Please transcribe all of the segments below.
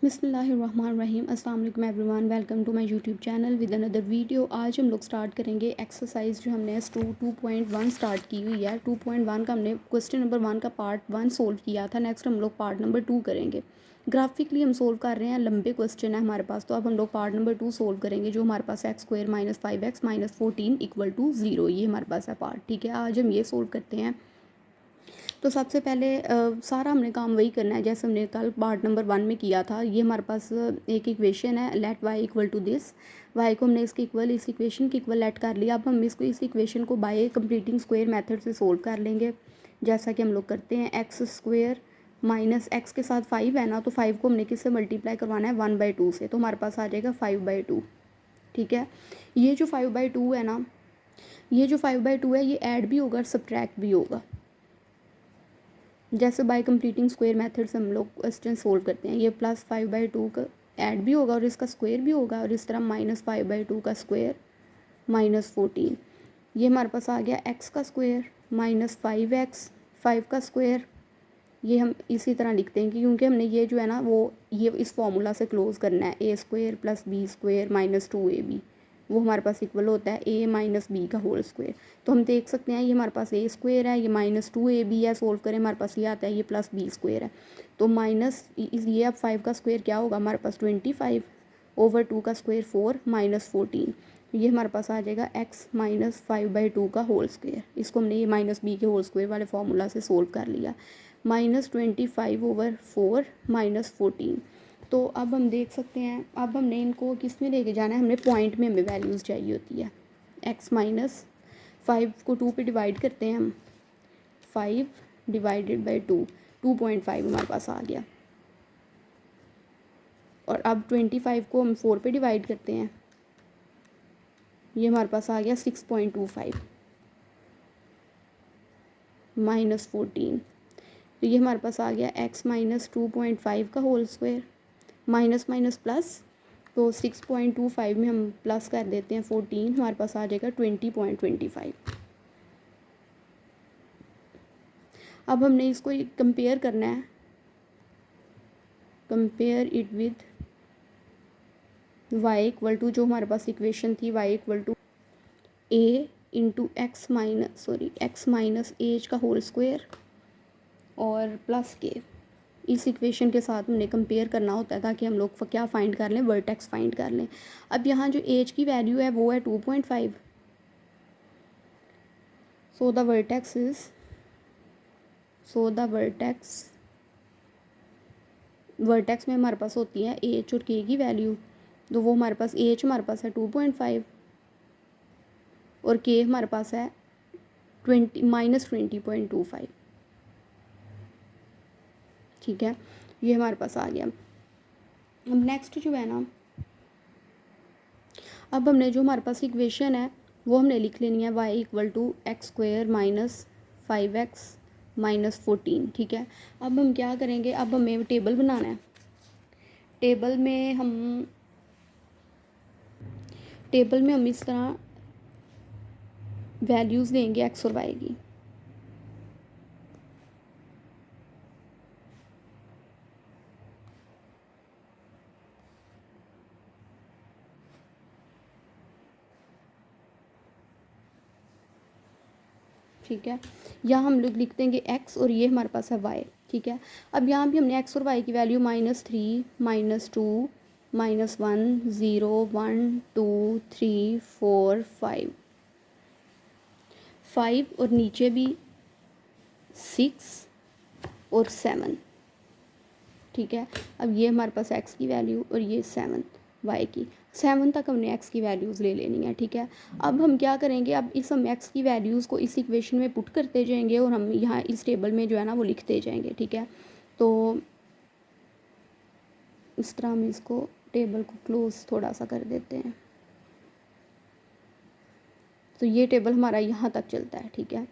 बिस्मिल्लाहिर्रहमानिर्रहीम। अस्सलाम वालेकुम everyone, welcome to my YouTube channel with another video. आज हम लोग स्टार्ट करेंगे एक्सरसाइज जो हमने 2.1 स्टार्ट की हुई है। 2.1 का हमने क्वेश्चन नंबर 1 का पार्ट 1 सोल्व किया था। नेक्स्ट हम लोग पार्ट नंबर 2 करेंगे। ग्राफिकली हम सोल्व कर रहे हैं, लंबे क्वेश्चन है हमारे पास, तो अब हम लोग पार्ट नंबर 2 सोल्व करेंगे जो हमारे पास x² - 5x - 14 = 0, ये हमारे पास है पार्ट। ठीक है, आज हम ये सोल्व करते हैं। तो सबसे पहले सारा हमने काम वही करना है जैसे हमने कल पार्ट नंबर 1 में किया था। ये हमारे पास एक इक्वेशन है, लेट y = दिस। y को हमने इसके इक्वल, इस इक्वेशन के इक्वल लेट कर लिया। अब हम इसको, इस इक्वेशन को बाय कंप्लीटिंग स्क्वायर मेथड से सोल्व कर लेंगे, जैसा कि हम लोग करते हैं। x² - x के साथ 5 है ना, तो 5 को हमने किससे मल्टीप्लाई करवाना है, 1/2 से, तो हमारे पास आ जाएगा 5/2। ठीक है, ये जो 5/2 है ना, ये जो 5/2 है ये ऐड भी होगा और सब्ट्रैक्ट भी होगा। जैसे बाय कंप्लीटिंग स्क्वायर मेथड से हम लोग क्वेश्चन सोल्व करते हैं। ये +5/2 का ऐड भी होगा और इसका स्क्वायर भी होगा, और इस तरह -5/2 का स्क्वायर -14। ये हमारे पास आ गया x का स्क्वायर -5x, 5 का स्क्वायर। ये हम इसी तरह लिखते हैं क्योंकि हमने ये जो है ना वो ये इस फॉर्मूला से क्लोज करना है, a² + b² - 2ab, वो हमारे पास इक्वल होता है a - b का होल स्क्वायर। तो हम देख सकते हैं ये हमारे पास a² है, ये -2ab है, सोल्व करें हमारे पास ये आता है, ये +b² है। तो माइनस ये अब 5 का स्क्वायर क्या होगा हमारे पास, 25 / 2 का स्क्वायर 4 - 14। ये हमारे पास आ जाएगा x - 5/2 का होल स्क्वायर। इसको हमने ये -b के होल स्क्वायर वाले फार्मूला से सोल्व कर लिया। -25/4 - 14। तो अब हम देख सकते हैं, अब हमने इनको किस में लेके जाना है, हमने पॉइंट में हमें वैल्यूज़ चाहिए होती है। x - 5 को 2 पे डिवाइड करते हैं हम, 5 / 2, 2.5 हमारे पास आ गया। और अब 25 को हम 4 पे डिवाइड करते हैं, ये हमारे पास आ गया 6.25 - 14। तो ये हमारे पास आ गया x - 2.5 का whole square, minus minus plus, तो 6.25 में हम प्लस कर देते हैं 14, हमारे पास आ जाएगा 20.25। अब हमने इसको कंपेयर करना है, कंपेयर इट विद y = जो हमारे पास इक्वेशन थी, y = a × x - h का होल स्क्वायर और प्लस के। इस इक्वेशन के साथ हमने कंपेयर करना होता है ताकि हम लोग क्या फाइंड कर लें, वर्टेक्स फाइंड कर लें। अब यहाँ जो एज की वैल्यू है वो है 2.5, so the vertex is, vertex में हमारे पास होती है एच और के की वैल्यू, तो वो हमारे पास एच हमारे पास है 2.5 और के हमारे पास है -20.25। ठीक है, ये हमारे पास आ गया। अब नेक्स्ट जो है ना, अब हमने जो हमारे पास इक्वेशन है वो हमने लिख लेनी है, y = x² - 5x - 14। ठीक है, अब हम क्या करेंगे, अब हमें टेबल बनाना है। टेबल में हम इस तरह वैल्यूज़ देंगे x और y की। ठीक है, यहाँ हम लोग लिख देंगे x और ये हमारे पास है y। ठीक है, अब यहाँ भी हमने x और y की वैल्यू -3 -2 -1 0 1 2 3 4 5 और नीचे भी 6 और 7। ठीक है, अब ये हमारे पास x की वैल्यू और ये 7 y की, 7 तक हमने x की वैल्यूज़ ले लेनी है। ठीक है, अब हम क्या करेंगे, अब इस हम x की वैल्यूज़ को इस इक्वेशन में पुट करते जाएंगे और हम यहाँ इस टेबल में जो है ना वो लिखते जाएंगे। ठीक है, तो इस तरह हम इसको टेबल को क्लोज थोड़ा सा कर देते हैं, तो ये टेबल हमारा यहाँ तक चलता है। ठीक है,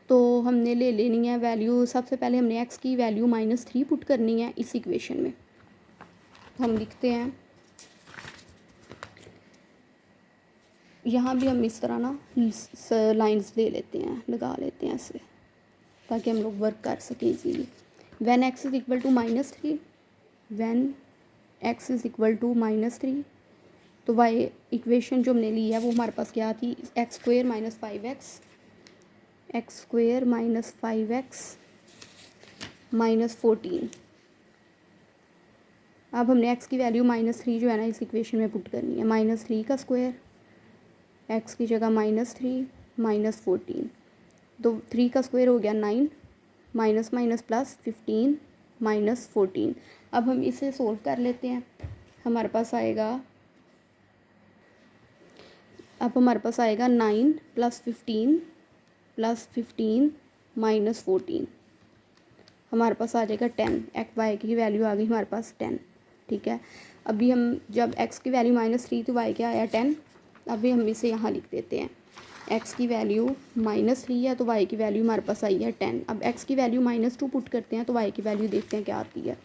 तो हमने ले लेनी है वैल्यू, सबसे पहले हमने x की वैल्यू -3 पुट करनी है इस इक्वेशन में। तो हम लिखते हैं, यहाँ भी हम इस तरह ना लाइंस ले लेते हैं, लगा लेते हैं ऐसे, ताकि हम लोग वर्क कर सकें easily. When x = -3 when X is equal to -3, तो वाई इक्वेशन जो हमने ली है वो हमारे पास क्या थी, x square minus 5x, x square minus 5x minus 14। अब हमने x की वैल्यू -3 जो है ना इस इक्वेशन में पुट करनी है। -3 का स्क्वायर, x की जगह -3 माइनस 14, तो 3 का स्क्वायर हो गया 9, माइनस माइनस प्लस 15 माइनस 14। अब हम इसे सोल्व कर लेते हैं। हमारे पास आएगा 9 प्लस 15 माइनस 14, हमारे पास आ जाएगा 10। एक्स वाई की वैल्यू आ गई हमारे पास 10। ठीक है, अभी हम जब x की वैल्यू -3 तो y क्या आया 10। अभी हम इसे यहाँ लिख देते हैं, x की वैल्यू -3 है तो y की वैल्यू हमारे पास आई है 10। अब x की वैल्यू -2 पुट करते हैं तो y की वैल्यू देखते हैं क्या आती है।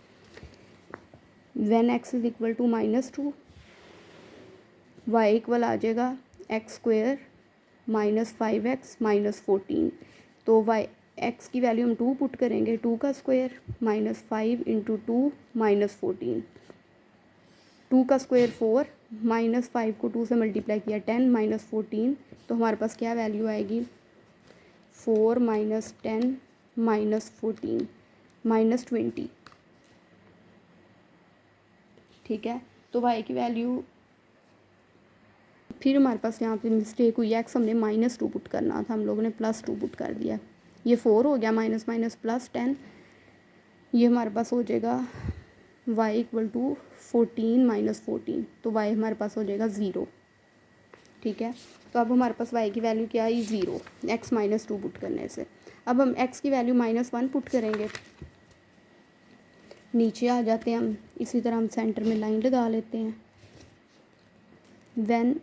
When x is equal to -2, y equal आ जाएगा x square minus 5x minus 14, तो x की वैल्यू हम 2 पुट करेंगे, 2 का स्क्वायर माइनस 5 इंटू 2 माइनस 14, 2 का स्क्वायर 4, माइनस 5 को 2 से मल्टीप्लाई किया 10 माइनस 14, तो हमारे पास क्या वैल्यू आएगी 4 माइनस 10 माइनस 14 माइनस 20। ठीक है, तो y की वैल्यू, फिर हमारे पास यहाँ पे मिस्टेक हुई है, एक्स हमने -2 पुट करना था, हम लोगों ने +2 पुट कर दिया। ये 4 हो गया, माइनस माइनस प्लस 10, ये हमारे पास हो जाएगा y इक्वल टू 14 माइनस 14, तो y हमारे पास हो जाएगा 0। ठीक है, तो अब हमारे पास y की वैल्यू क्या आई 0, x -2 पुट करने से। अब हम x की वैल्यू -1 पुट करेंगे, नीचे आ जाते हैं हम, इसी तरह हम सेंटर में लाइन लगा लेते हैं। When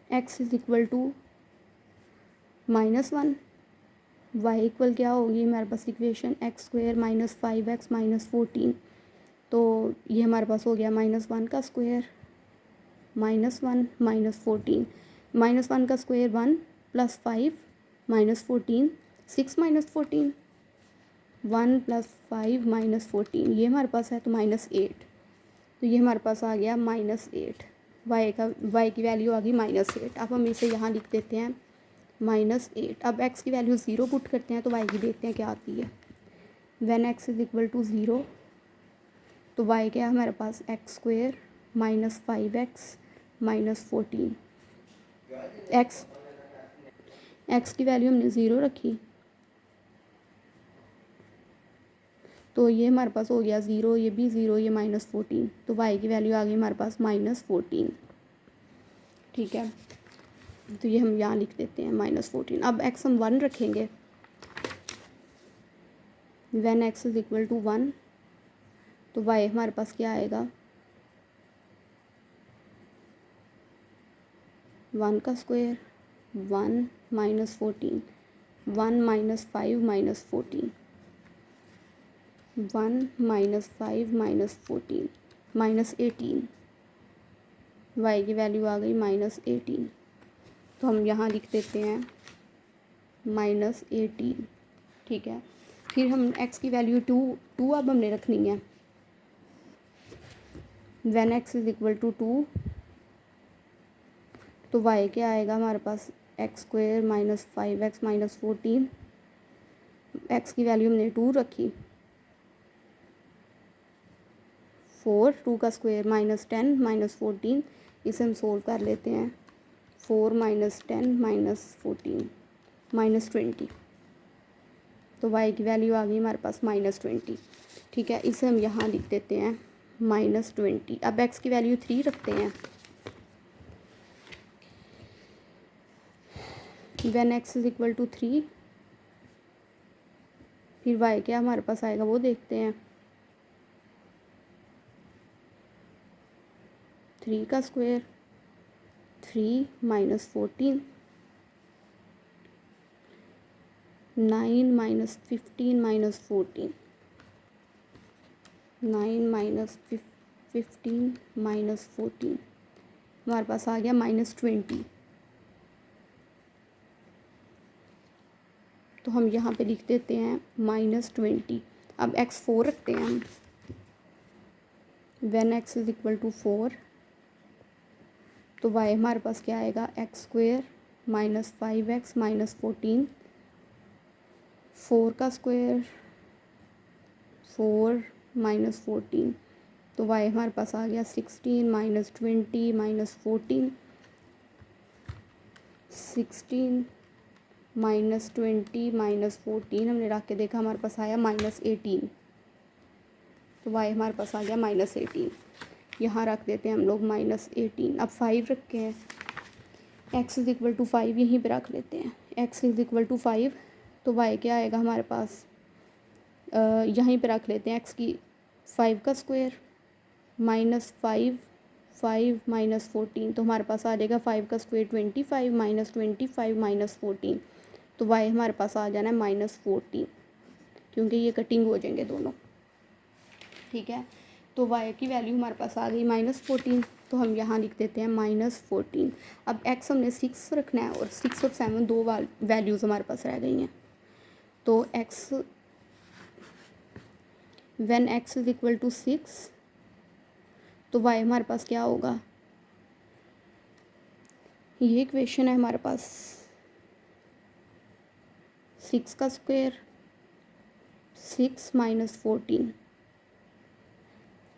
x is equal to -1, y equal क्या होगी हमारे पास equation x square minus 5x minus 14, तो ये हमारे पास हो गया -1 का स्क्वायर -1 माइनस 14, -1 का square 1 plus 5 minus 14 6 minus 14, 1 plus 5 minus 14, ये हमारे पास है तो -8, तो ये हमारे पास आ गया -8, y की वैल्यू आ गई -8। अब हम इसे यहाँ लिख देते हैं -8। अब x की वैल्यू 0 पुट करते हैं तो y की देखते हैं क्या आती है। When x is equal to 0, तो y क्या है हमारे पास x square minus 5x minus 14, x की वैल्यू हमने 0 रखी, तो ये हमारे पास हो गया 0, ये भी 0, ये -14, तो y की वैल्यू आ गई हमारे पास -14। ठीक है, तो ये हम यहाँ लिख देते हैं -14। अब x हम 1 रखेंगे, when x is equal to 1, तो y हमारे पास क्या आएगा 1 का square 1 minus 14, 1 minus 5 minus 14, 1 minus 5 minus 14 minus 18, y की वैल्यू आ गई -18, तो हम यहाँ लिख देते हैं -18। ठीक है, फिर हम x की वैल्यू 2 अब हमने रखनी है। When x is equal to 2, तो y क्या आएगा हमारे पास x square minus 5x minus 14, x की वैल्यू हमने 2 रखी, 4, 2 का स्क्वायर -10 माइनस 14, इसे हम सोल्व कर लेते हैं। 4 माइनस 10 माइनस 14 माइनस 20, तो y की वैल्यू आ गई हमारे पास -20। ठीक है, इसे हम यहाँ लिख देते हैं -20। अब x की वैल्यू 3 रखते हैं। When x is equal to 3, फिर y क्या हमारे पास आएगा वो देखते हैं। 3 का square 3 minus 14, 9 minus 15 minus 14, 9 minus 15 minus 14, हमारे पास आ गया -20। तो हम यहाँ पे लिख देते हैं -20। अब x 4 रखते हैं हम। When X is equal to 4 तो वाई हमारे पास क्या आएगा, x square minus 5x minus 14, 4 का स्क्वेयर 4 माइनस 14, तो वाई हमारे पास आ गया 16 माइनस 20 माइनस 14, 16 माइनस 20 माइनस 14 हमने रख के देखा, हमारे पास आया माइनस 18, तो वाई हमारे पास आ गया माइनस 18। यहाँ रख देते हैं हम लोग माइनस 18। अब 5 रखे हैं, एक्स इज इक्वल टू 5 यहीं पे रख लेते हैं, एक्स इज इक्वल टू 5, तो वाई क्या आएगा हमारे पास, यहीं पे रख लेते हैं एक्स की 5 का स्क्वायर माइनस 5 माइनस 14, तो हमारे पास आ जाएगा 5 का स्क्वायर 25 माइनस 25 माइनस 14, तो वाई हमारे पास आ जाना है माइनस 14, क्योंकि ये कटिंग हो जाएंगे दोनों, ठीक है। तो वाई की वैल्यू हमारे पास आ गई माइनस 14, तो हम यहाँ लिख देते हैं माइनस 14। अब एक्स हमने 6 रखना है और 6 और 7 दो वैल्यूज़ हमारे पास रह गई हैं, तो X when X is equal to 6 तो वाई हमारे पास क्या होगा, ये इक्वेशन है हमारे पास 6 का स्क्वायर 6 माइनस 14,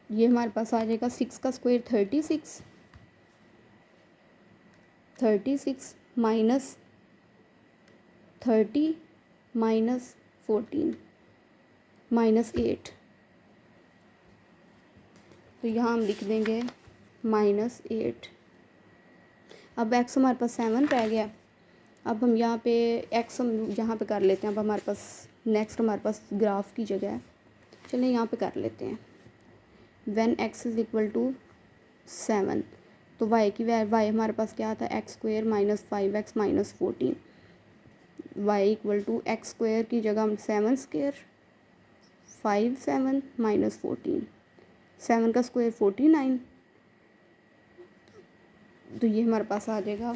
ये हमारे पास आ जाएगा 6 का स्क्वायर 36 माइनस 30 माइनस 14 माइनस 8, तो यहाँ हम लिख देंगे माइनस 8। अब एक्स हमारे पास 7 रह गया, अब हम यहाँ पे एक्स हम यहाँ पे कर लेते हैं, अब हमारे पास नेक्स्ट हमारे पास ग्राफ की जगह है, चलिए यहाँ पे कर लेते हैं, when X is equal to 7 तो वाई की वाई हमारे पास क्या आता है, X square minus 5x minus 14, Y equal to X square की जगह हम 7 स्क्वेयर 7 माइनस 14, 7 का स्क्वायर 49, तो ये हमारे पास आ जाएगा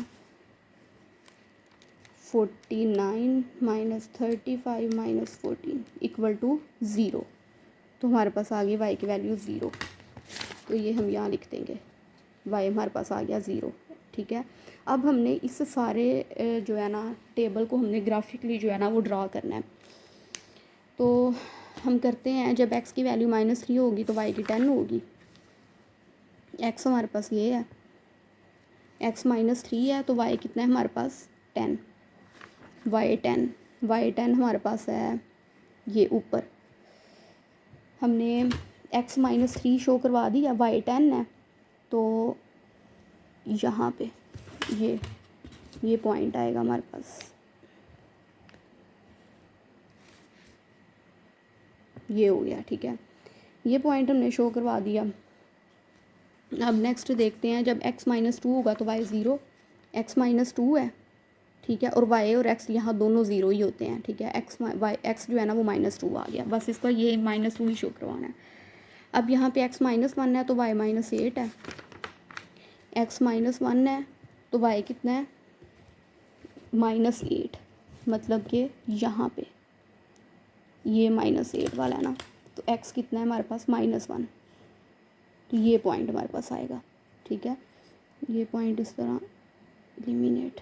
49 माइनस 35 माइनस 14 इक्वल टू 0, तो हमारे पास आ गई वाई की वैल्यू 0, तो ये हम यहाँ लिख देंगे, वाई हमारे पास आ गया 0, ठीक है। अब हमने इस सारे जो है ना टेबल को हमने ग्राफिकली जो है ना वो ड्रा करना है, तो हम करते हैं, जब x की वैल्यू -3 होगी तो y की 10 होगी, x हमारे पास ये है, x -3 है तो y कितना है हमारे पास 10, y10 हमारे पास है ये ऊपर, हमने x -3 शो करवा दिया, y10 है, तो यहाँ पे ये पॉइंट आएगा हमारे पास, ये हो गया, ठीक है, ये पॉइंट हमने शो करवा दिया। अब नेक्स्ट देखते हैं, जब x -2 होगा तो y 0, x -2 है, ठीक है, और y और x यहाँ दोनों 0 ही होते हैं, ठीक है, x जो है ना वो -2 आ गया, बस इसका ये -2 ही शो करवाना है। अब यहाँ पे x -1 है तो y -8 है, x -1 है तो y कितना है -8, मतलब कि यहाँ पे ये -8 वाला है ना, तो x कितना है हमारे पास -1, तो ये पॉइंट हमारे पास आएगा, ठीक है, ये पॉइंट इस तरह एलिमिनेट,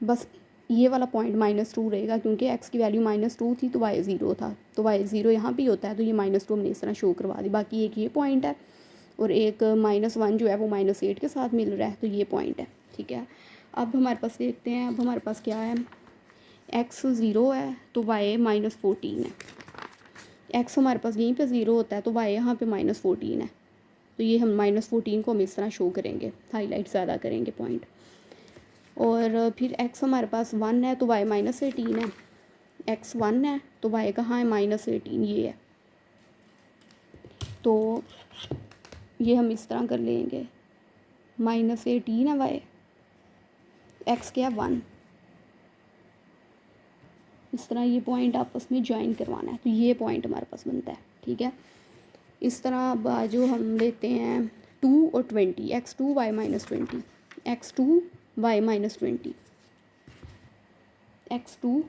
बस ये वाला पॉइंट -2 रहेगा, क्योंकि x की वैल्यू -2 थी तो y 0 था, तो y 0 यहाँ भी होता है, तो ये -2 हमने इस तरह शो करवा दी। बाकी एक ये पॉइंट है और एक -1 जो है वो -8 के साथ मिल रहा है, तो ये पॉइंट है, ठीक है। अब हमारे पास देखते हैं, अब हमारे पास क्या है, x 0 है तो y -14 है, x हमारे पास यहीं पे 0 होता है तो y यहाँ पे -14 है, तो ये हम -14 को हम इस तरह शो करेंगे, हाईलाइट ज़्यादा करेंगे पॉइंट। और फिर x हमारे पास 1 है तो y -18 है, x 1 है तो y कहाँ है -18, ये है, तो ये हम इस तरह कर लेंगे, -18 है y, x क्या 1, इस तरह ये पॉइंट आपस में ज्वाइन करवाना है, तो ये पॉइंट हमारे पास बनता है, ठीक है। इस तरह बाजू हम लेते हैं 2 और 20, x2 y -20, x2 y -20, x2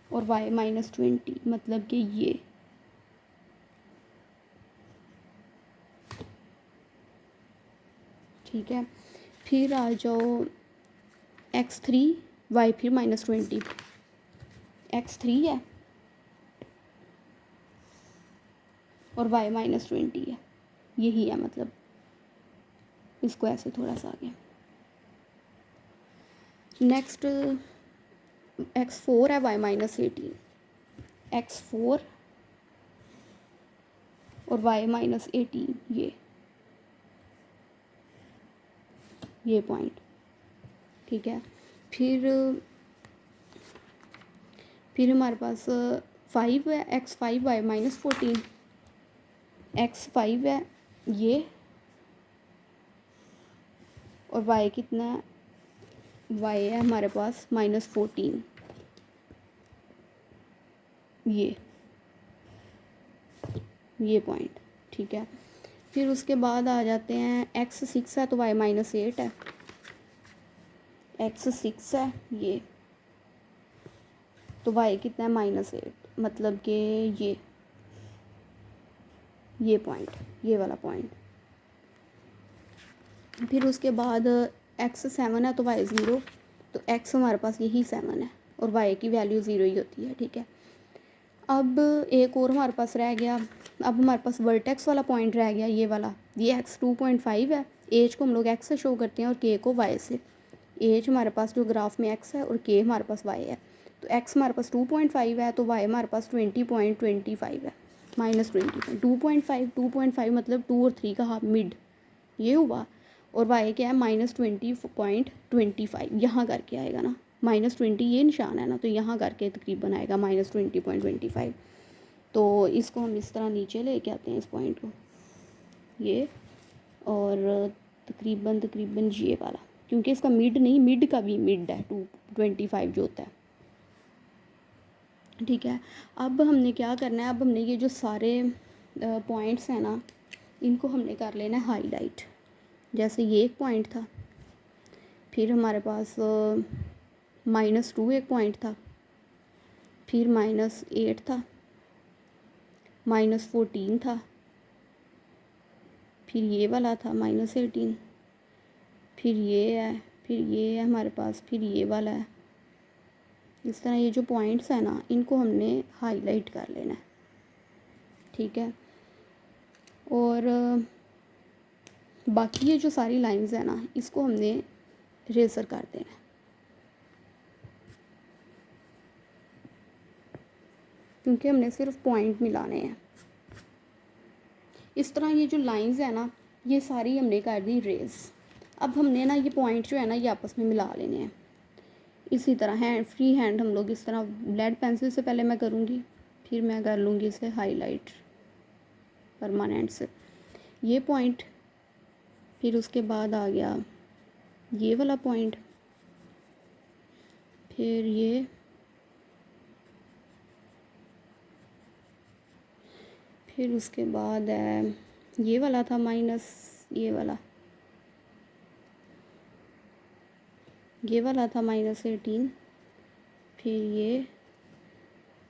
और y -20, मतलब कि ठीक है। फिर आ जाओ x3 y फिर -20, x3 है और y -20 है, यही है मतलब, इसको ऐसे थोड़ा सा आगे। नेक्स्ट x4 है y -18, x4 और y -18, ये पॉइंट, ठीक है। फिर हमारे पास 5 है, x5 y -14, x5 है ये, और y कितना है, y है हमारे पास -14, ये पॉइंट, ठीक है। फिर उसके बाद आ जाते हैं x6 है तो y -8 है, x6 है ये, तो y कितना है -8, मतलब कि ये पॉइंट, ये वाला पॉइंट। फिर उसके बाद x7 है तो y 0, तो x हमारे पास यही 7 है और y की वैल्यू 0 ही होती है, ठीक है। अब एक और हमारे पास रह गया, अब हमारे पास वर्टेक्स वाला पॉइंट रह गया, ये वाला, ये x 2.5 है, एज को हम लोग x से शो करते हैं और k को y से। एज हमारे पास जो ग्राफ में x है और k हमारे पास y है, तो x हमारे पास 2.5 है तो y हमारे पास 20.25 है, -20, 2.5 मतलब 2 और 3 का हाफ, मिड ये हुआ, और y क्या है -20.25, यहाँ करके आएगा ना, -20 ये निशान है ना, तो यहाँ करके तकरीबन आएगा -20.25। तो इसको हम इस तरह नीचे लेके आते हैं इस पॉइंट को, ये, और तकरीबन ये वाला, क्योंकि इसका मिड नहीं, मिड का भी मिड है 225 जो होता है, ठीक है। अब हमने क्या करना है, अब हमने ये जो सारे पॉइंट्स हैं ना, इनको हमने कर लेना है हाईलाइट। जैसे ये एक पॉइंट था, फिर हमारे पास -2 एक पॉइंट था, फिर -8 था, -14 था, फिर ये वाला था -18, फिर ये है हमारे पास, फिर ये वाला है। इस तरह ये जो पॉइंट्स हैं ना, इनको हमने हाईलाइट कर लेना है, ठीक है। और बाकी ये जो सारी लाइंस है ना, इसको हमने रेजर कर देना है, क्योंकि हमने सिर्फ पॉइंट मिलाने हैं। इस तरह ये जो लाइंस है ना, ये सारी हमने कर दी रेज। अब हमने ना ये पॉइंट जो है ना, ये आपस में मिला लेने हैं। इसी तरह फ्री हैंड हम लोग इस तरह ब्लैड पेंसिल से पहले मैं करूँगी, फिर मैं कर लूँगी इसे हाईलाइट परमानेंट से, ये पॉइंट। फिर उसके बाद आ गया ये वाला पॉइंट, फिर फिर उसके बाद है ये वाला था माइनस, ये वाला था -18,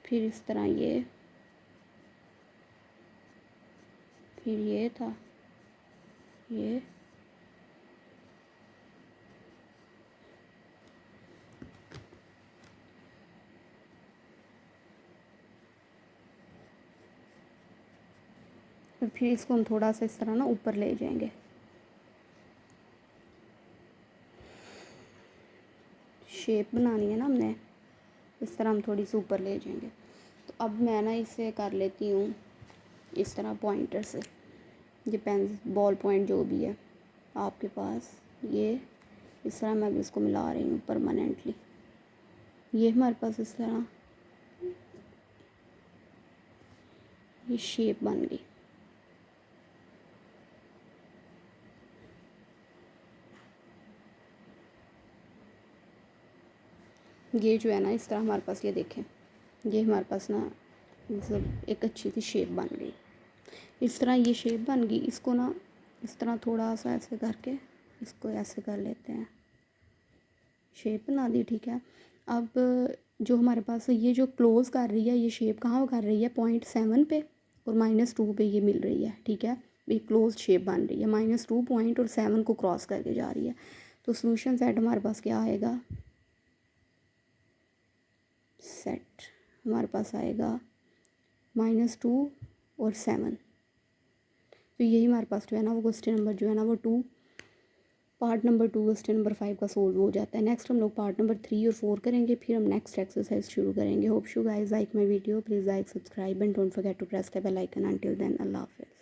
फिर इस तरह फिर ये था ये, और फिर इसको हम थोड़ा सा इस तरह ना ऊपर ले जाएंगे, शेप बनानी है ना हमने, इस तरह हम थोड़ी सी ऊपर ले जाएंगे। तो अब मैं ना इसे कर लेती हूँ इस तरह पॉइंटर से, ये पेन बॉल पॉइंट जो भी है आपके पास, ये इस तरह मैं भी इसको मिला रही हूँ परमानेंटली। ये हमारे पास इस तरह ये शेप बन गई। ये जो है ना, इस तरह हमारे पास, ये देखें, ये हमारे पास ना मतलब एक अच्छी सी शेप बन गई। इस तरह ये शेप बन गई, इसको ना इस तरह थोड़ा सा ऐसे करके इसको ऐसे कर लेते हैं, शेप बना दी, ठीक है। अब जो हमारे पास ये जो क्लोज़ कर रही है, ये शेप कहाँ कर रही है, 0.7 पे और -2 पे ये मिल रही है, ठीक है। एक क्लोज शेप बन रही है, -2 पॉइंट और 7 को क्रॉस करके जा रही है। तो सोल्यूशन सेट हमारे पास क्या आएगा, सेट हमारे पास आएगा -2 और 7। तो यही हमारे पास जो है ना वो क्वेश्चन नंबर जो है ना वो पार्ट नंबर 2 क्वेश्चन नंबर 5 का सोल्व हो जाता है। नेक्स्ट हम लोग पार्ट नंबर 3 और 4 करेंगे, फिर हम नेक्स्ट एक्सरसाइज शुरू करेंगे। Hope you guys like my video, please like, subscribe and don't forget to press the bell icon. Until then, अल्लाह हाफिज़।